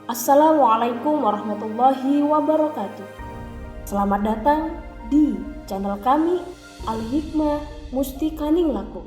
Assalamualaikum warahmatullahi wabarakatuh. Selamat datang di channel kami Al-Hikmah Mustikaning Laku,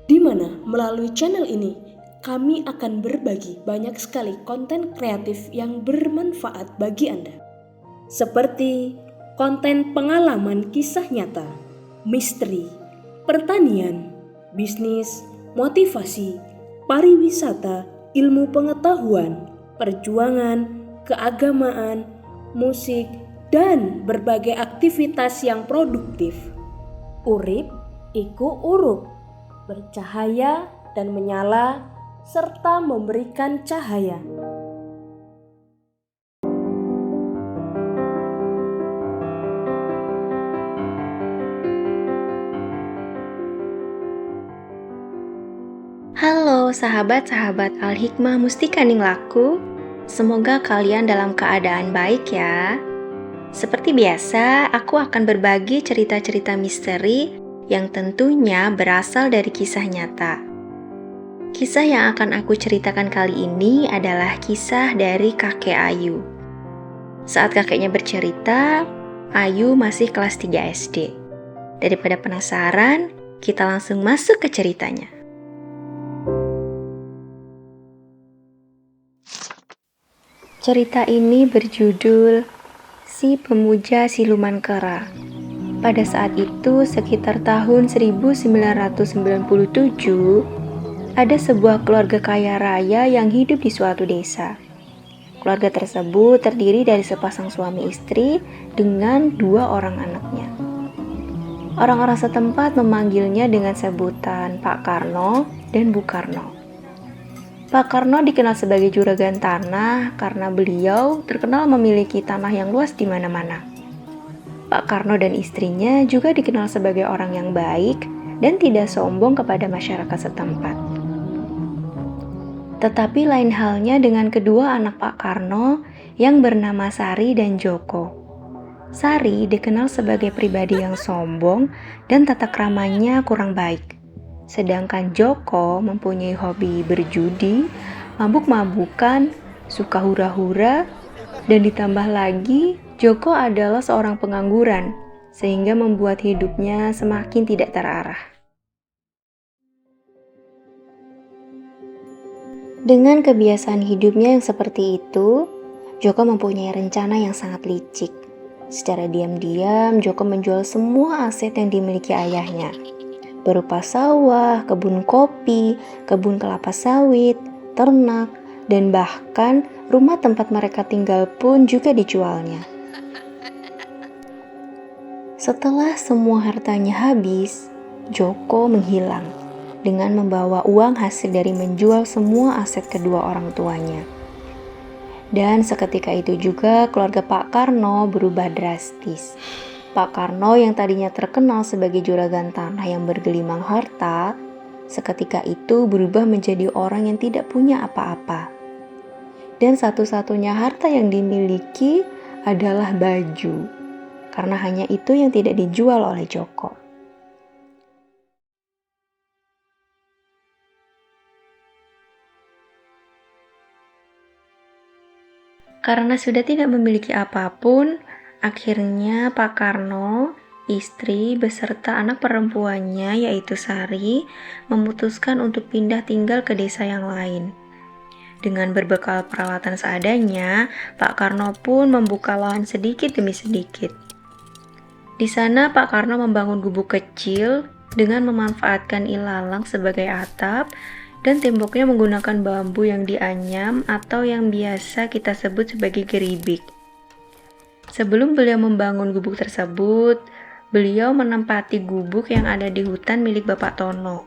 di mana melalui channel ini kami akan berbagi banyak sekali konten kreatif yang bermanfaat bagi Anda, seperti konten pengalaman kisah nyata, misteri, pertanian, bisnis, motivasi, pariwisata, ilmu pengetahuan, perjuangan, keagamaan, musik, dan berbagai aktivitas yang produktif. Urip iku urup, bercahaya dan menyala, serta memberikan cahaya. Halo sahabat-sahabat Al-Hikmah Mustikaning Laku, semoga kalian dalam keadaan baik ya. Seperti biasa, aku akan berbagi cerita-cerita misteri yang tentunya berasal dari kisah nyata. Kisah yang akan aku ceritakan kali ini adalah kisah dari kakek Ayu. Saat kakeknya bercerita, Ayu masih kelas 3 SD. Daripada penasaran, kita langsung masuk ke ceritanya. Cerita ini berjudul Si Pemuja Siluman Kera. Pada saat itu, sekitar tahun 1997, ada sebuah keluarga kaya raya yang hidup di suatu desa. Keluarga tersebut terdiri dari sepasang suami istri dengan 2 orang anaknya. Orang-orang setempat memanggilnya dengan sebutan Pak Karno dan Bu Karno. Pak Karno dikenal sebagai juragan tanah karena beliau terkenal memiliki tanah yang luas di mana-mana. Pak Karno dan istrinya juga dikenal sebagai orang yang baik dan tidak sombong kepada masyarakat setempat. Tetapi lain halnya dengan kedua anak Pak Karno yang bernama Sari dan Joko. Sari dikenal sebagai pribadi yang sombong dan tata kramanya kurang baik. Sedangkan Joko mempunyai hobi berjudi, mabuk-mabukan, suka hura-hura, dan ditambah lagi Joko adalah seorang pengangguran, sehingga membuat hidupnya semakin tidak terarah. Dengan kebiasaan hidupnya yang seperti itu, Joko mempunyai rencana yang sangat licik. Secara diam-diam, Joko menjual semua aset yang dimiliki ayahnya, berupa sawah, kebun kopi, kebun kelapa sawit, ternak, dan bahkan rumah tempat mereka tinggal pun juga dijualnya. Setelah semua hartanya habis, Joko menghilang dengan membawa uang hasil dari menjual semua aset kedua orang tuanya. Dan seketika itu juga keluarga Pak Karno berubah drastis. Pak Karno yang tadinya terkenal sebagai juragan tanah yang bergelimang harta, seketika itu berubah menjadi orang yang tidak punya apa-apa. Dan satu-satunya harta yang dimiliki adalah baju, karena hanya itu yang tidak dijual oleh Joko. Karena sudah tidak memiliki apapun, akhirnya Pak Karno, istri beserta anak perempuannya yaitu Sari memutuskan untuk pindah tinggal ke desa yang lain. Dengan berbekal peralatan seadanya, Pak Karno pun membuka lahan sedikit demi sedikit. Di sana Pak Karno membangun gubuk kecil dengan memanfaatkan ilalang sebagai atap dan temboknya menggunakan bambu yang dianyam atau yang biasa kita sebut sebagai geribik. Sebelum beliau membangun gubuk tersebut, beliau menempati gubuk yang ada di hutan milik Bapak Tono.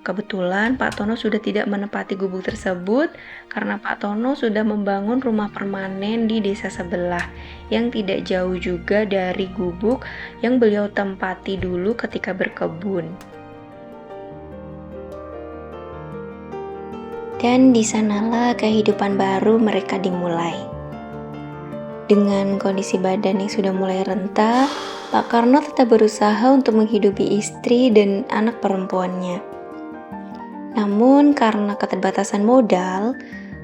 Kebetulan Pak Tono sudah tidak menempati gubuk tersebut karena Pak Tono sudah membangun rumah permanen di desa sebelah yang tidak jauh juga dari gubuk yang beliau tempati dulu ketika berkebun. Dan di sanalah kehidupan baru mereka dimulai. Dengan kondisi badan yang sudah mulai renta, Pak Karno tetap berusaha untuk menghidupi istri dan anak perempuannya. Namun karena keterbatasan modal,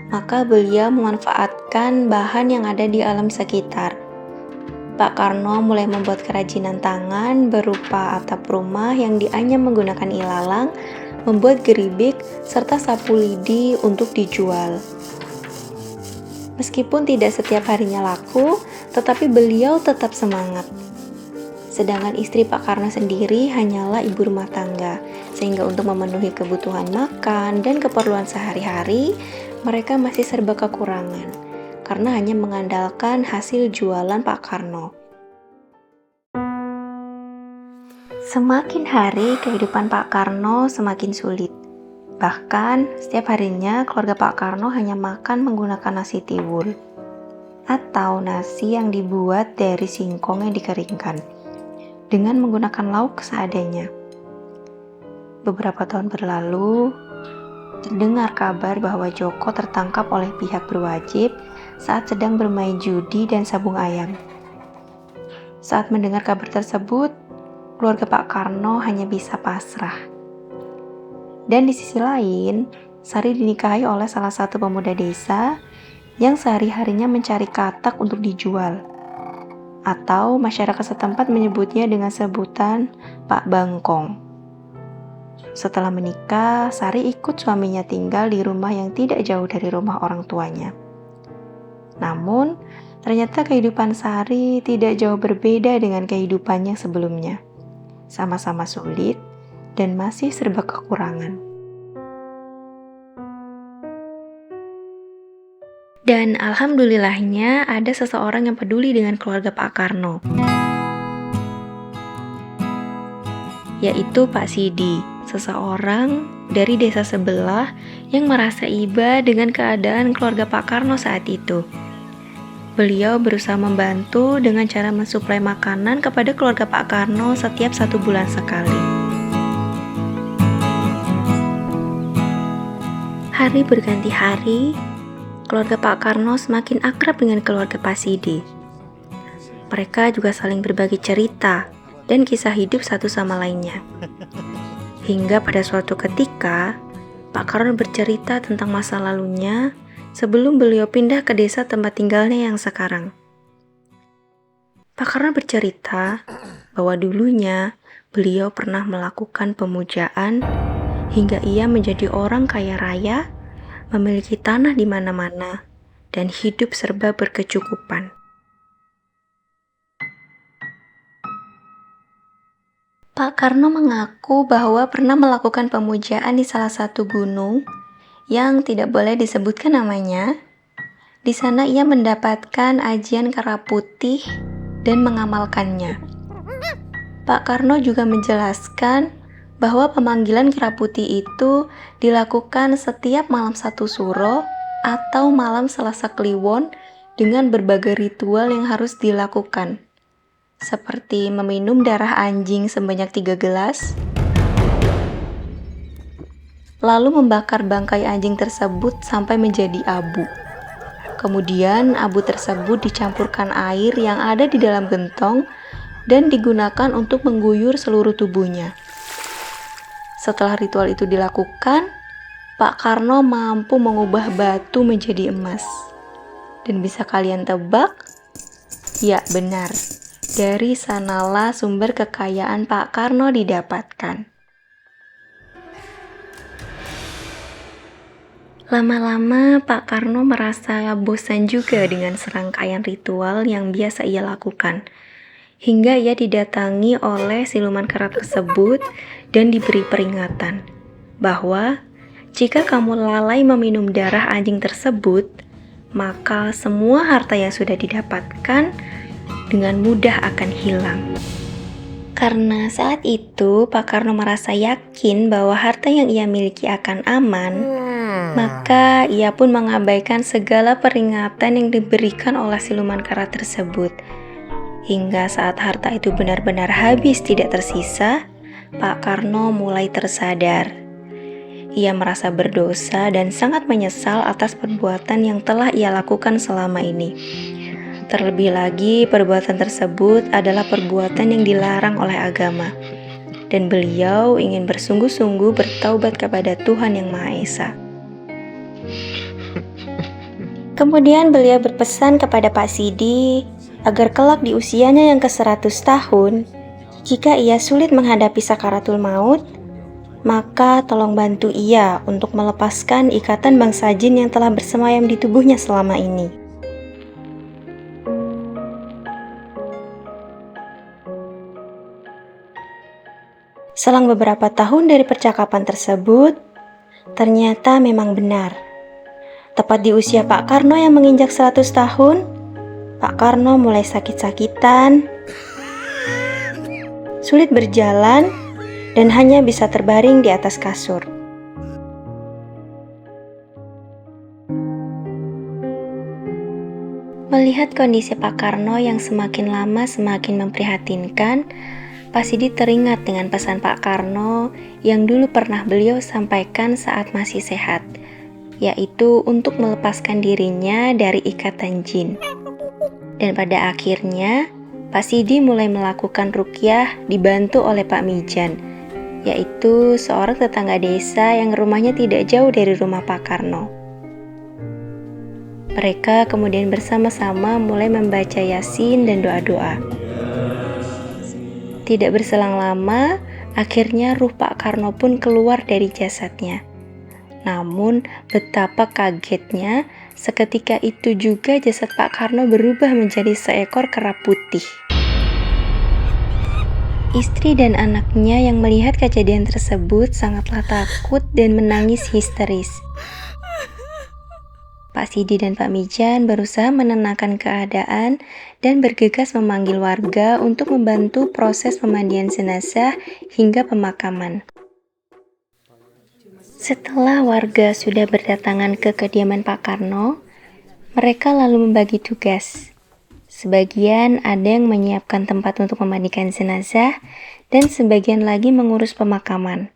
maka beliau memanfaatkan bahan yang ada di alam sekitar. Pak Karno mulai membuat kerajinan tangan berupa atap rumah yang dianyam menggunakan ilalang, membuat geribik, serta sapu lidi untuk dijual. Meskipun tidak setiap harinya laku, tetapi beliau tetap semangat. Sedangkan istri Pak Karno sendiri hanyalah ibu rumah tangga, sehingga untuk memenuhi kebutuhan makan dan keperluan sehari-hari, mereka masih serba kekurangan karena hanya mengandalkan hasil jualan Pak Karno. Semakin hari, kehidupan Pak Karno semakin sulit. Bahkan, setiap harinya keluarga Pak Karno hanya makan menggunakan nasi tiwul atau nasi yang dibuat dari singkong yang dikeringkan dengan menggunakan lauk seadanya. Beberapa tahun berlalu, terdengar kabar bahwa Joko tertangkap oleh pihak berwajib saat sedang bermain judi dan sabung ayam. Saat mendengar kabar tersebut, keluarga Pak Karno hanya bisa pasrah. Dan di sisi lain, Sari dinikahi oleh salah satu pemuda desa yang sehari-harinya mencari katak untuk dijual. Atau masyarakat setempat menyebutnya dengan sebutan Pak Bangkong. Setelah menikah, Sari ikut suaminya tinggal di rumah yang tidak jauh dari rumah orang tuanya. Namun, ternyata kehidupan Sari tidak jauh berbeda dengan kehidupannya sebelumnya. Sama-sama sulit dan masih serba kekurangan. Dan alhamdulillahnya ada seseorang yang peduli dengan keluarga Pak Karno, yaitu Pak Sidi, seseorang dari desa sebelah yang merasa iba dengan keadaan keluarga Pak Karno saat itu. Beliau berusaha membantu dengan cara mensuplai makanan kepada keluarga Pak Karno setiap 1 bulan sekali. Hari berganti hari, keluarga Pak Karno semakin akrab dengan keluarga Pak Sidi. Mereka juga saling berbagi cerita dan kisah hidup satu sama lainnya. Hingga pada suatu ketika, Pak Karno bercerita tentang masa lalunya sebelum beliau pindah ke desa tempat tinggalnya yang sekarang. Pak Karno bercerita bahwa dulunya beliau pernah melakukan pemujaan hingga ia menjadi orang kaya raya, memiliki tanah di mana-mana, dan hidup serba berkecukupan. Pak Karno mengaku bahwa pernah melakukan pemujaan di salah satu gunung yang tidak boleh disebutkan namanya. Di sana ia mendapatkan ajian kera putih dan mengamalkannya. Pak Karno juga menjelaskan bahwa pemanggilan kera putih itu dilakukan setiap malam 1 suro atau malam Selasa Kliwon dengan berbagai ritual yang harus dilakukan, seperti meminum darah anjing sebanyak 3 gelas, lalu membakar bangkai anjing tersebut sampai menjadi abu. Kemudian abu tersebut dicampurkan air yang ada di dalam gentong dan digunakan untuk mengguyur seluruh tubuhnya. Setelah ritual itu dilakukan, Pak Karno mampu mengubah batu menjadi emas. Dan bisa kalian tebak? Ya, benar. Dari sanalah sumber kekayaan Pak Karno didapatkan. Lama-lama Pak Karno merasa bosan juga dengan serangkaian ritual yang biasa ia lakukan. Hingga ia didatangi oleh siluman kera tersebut dan diberi peringatan bahwa jika kamu lalai meminum darah anjing tersebut, maka semua harta yang sudah didapatkan dengan mudah akan hilang. Karena saat itu Pak Karno merasa yakin bahwa harta yang ia miliki akan aman, maka ia pun mengabaikan segala peringatan yang diberikan oleh siluman kera tersebut. Hingga saat harta itu benar-benar habis tidak tersisa, Pak Karno mulai tersadar. Ia merasa berdosa dan sangat menyesal atas perbuatan yang telah ia lakukan selama ini. Terlebih lagi, perbuatan tersebut adalah perbuatan yang dilarang oleh agama. Dan beliau ingin bersungguh-sungguh bertaubat kepada Tuhan Yang Maha Esa. Kemudian beliau berpesan kepada Pak Sidi agar kelak di usianya yang ke-100 tahun, jika ia sulit menghadapi sakaratul maut, maka tolong bantu ia untuk melepaskan ikatan bangsa jin yang telah bersemayam di tubuhnya selama ini. Selang beberapa tahun dari percakapan tersebut, ternyata memang benar. Tepat di usia Pak Karno yang menginjak 100 tahun, Pak Karno mulai sakit-sakitan, sulit berjalan, dan hanya bisa terbaring di atas kasur. Melihat kondisi Pak Karno yang semakin lama semakin memprihatinkan, Pak Sidi teringat dengan pesan Pak Karno yang dulu pernah beliau sampaikan saat masih sehat, yaitu untuk melepaskan dirinya dari ikatan jin. Dan pada akhirnya, Pak Sidi mulai melakukan ruqyah dibantu oleh Pak Mijan, yaitu seorang tetangga desa yang rumahnya tidak jauh dari rumah Pak Karno. Mereka kemudian bersama-sama mulai membaca Yasin dan doa-doa. Tidak berselang lama, akhirnya ruh Pak Karno pun keluar dari jasadnya. Namun, betapa kagetnya, seketika itu juga jasad Pak Karno berubah menjadi seekor kera putih. Istri dan anaknya yang melihat kejadian tersebut sangatlah takut dan menangis histeris. Pak Sidi dan Pak Mijan berusaha menenangkan keadaan dan bergegas memanggil warga untuk membantu proses pemandian jenazah hingga pemakaman. Setelah warga sudah berdatangan ke kediaman Pak Karno, mereka lalu membagi tugas. Sebagian ada yang menyiapkan tempat untuk memandikan jenazah dan sebagian lagi mengurus pemakaman.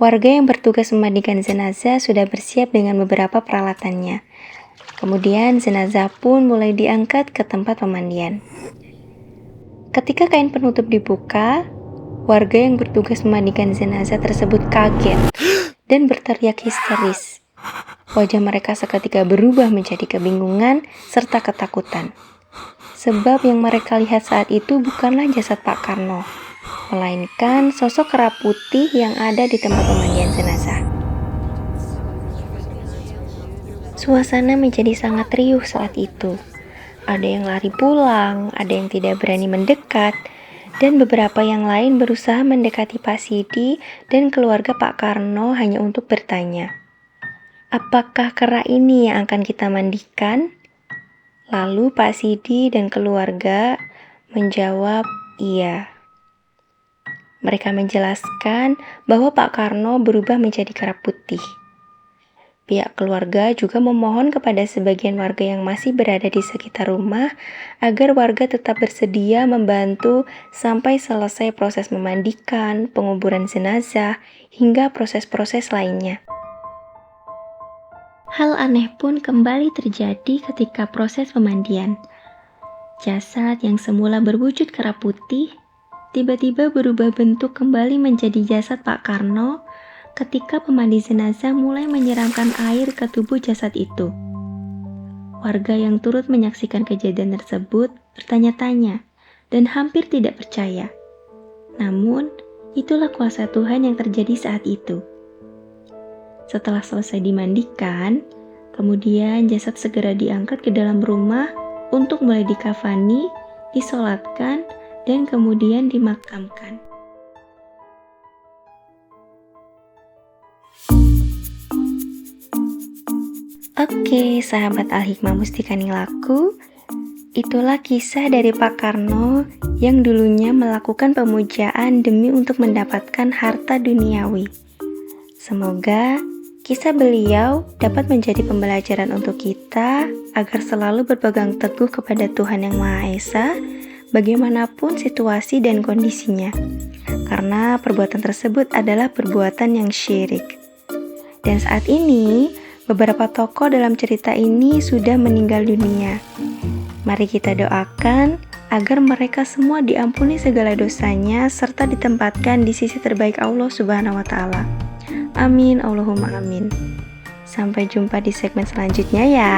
Warga yang bertugas memandikan jenazah sudah bersiap dengan beberapa peralatannya. Kemudian jenazah pun mulai diangkat ke tempat pemandian. Ketika kain penutup dibuka, warga yang bertugas memandikan jenazah tersebut kaget dan berteriak histeris. Wajah mereka seketika berubah menjadi kebingungan serta ketakutan. Sebab yang mereka lihat saat itu bukanlah jasad Pak Karno, melainkan sosok kera putih yang ada di tempat pemandian jenazah. Suasana menjadi sangat riuh saat itu. Ada yang lari pulang, ada yang tidak berani mendekat, dan beberapa yang lain berusaha mendekati Pak Sidi dan keluarga Pak Karno hanya untuk bertanya, apakah kera ini yang akan kita mandikan? Lalu Pak Sidi dan keluarga menjawab iya. Mereka menjelaskan bahwa Pak Karno berubah menjadi kera putih. Pihak keluarga juga memohon kepada sebagian warga yang masih berada di sekitar rumah agar warga tetap bersedia membantu sampai selesai proses memandikan, penguburan jenazah, hingga proses-proses lainnya. Hal aneh pun kembali terjadi ketika proses pemandian. Jasad yang semula berwujud kera putih tiba-tiba berubah bentuk kembali menjadi jasad Pak Karno ketika pemandi jenazah mulai menyiramkan air ke tubuh jasad itu. Warga yang turut menyaksikan kejadian tersebut bertanya-tanya dan hampir tidak percaya. Namun, itulah kuasa Tuhan yang terjadi saat itu. Setelah selesai dimandikan, kemudian jasad segera diangkat ke dalam rumah untuk mulai dikafani, disolatkan, dan kemudian dimakamkan. Oke, sahabat Al-Hikmah Mustika Ninglaku, itulah kisah dari Pak Karno yang dulunya melakukan pemujaan demi untuk mendapatkan harta duniawi. Semoga kisah beliau dapat menjadi pembelajaran untuk kita agar selalu berpegang teguh kepada Tuhan Yang Maha Esa, bagaimanapun situasi dan kondisinya, karena perbuatan tersebut adalah perbuatan yang syirik. Dan saat ini, beberapa tokoh dalam cerita ini sudah meninggal dunia. Mari kita doakan agar mereka semua diampuni segala dosanya serta ditempatkan di sisi terbaik Allah Subhanahu wa Ta'ala. Amin, Allahumma amin. Sampai jumpa di segmen selanjutnya ya.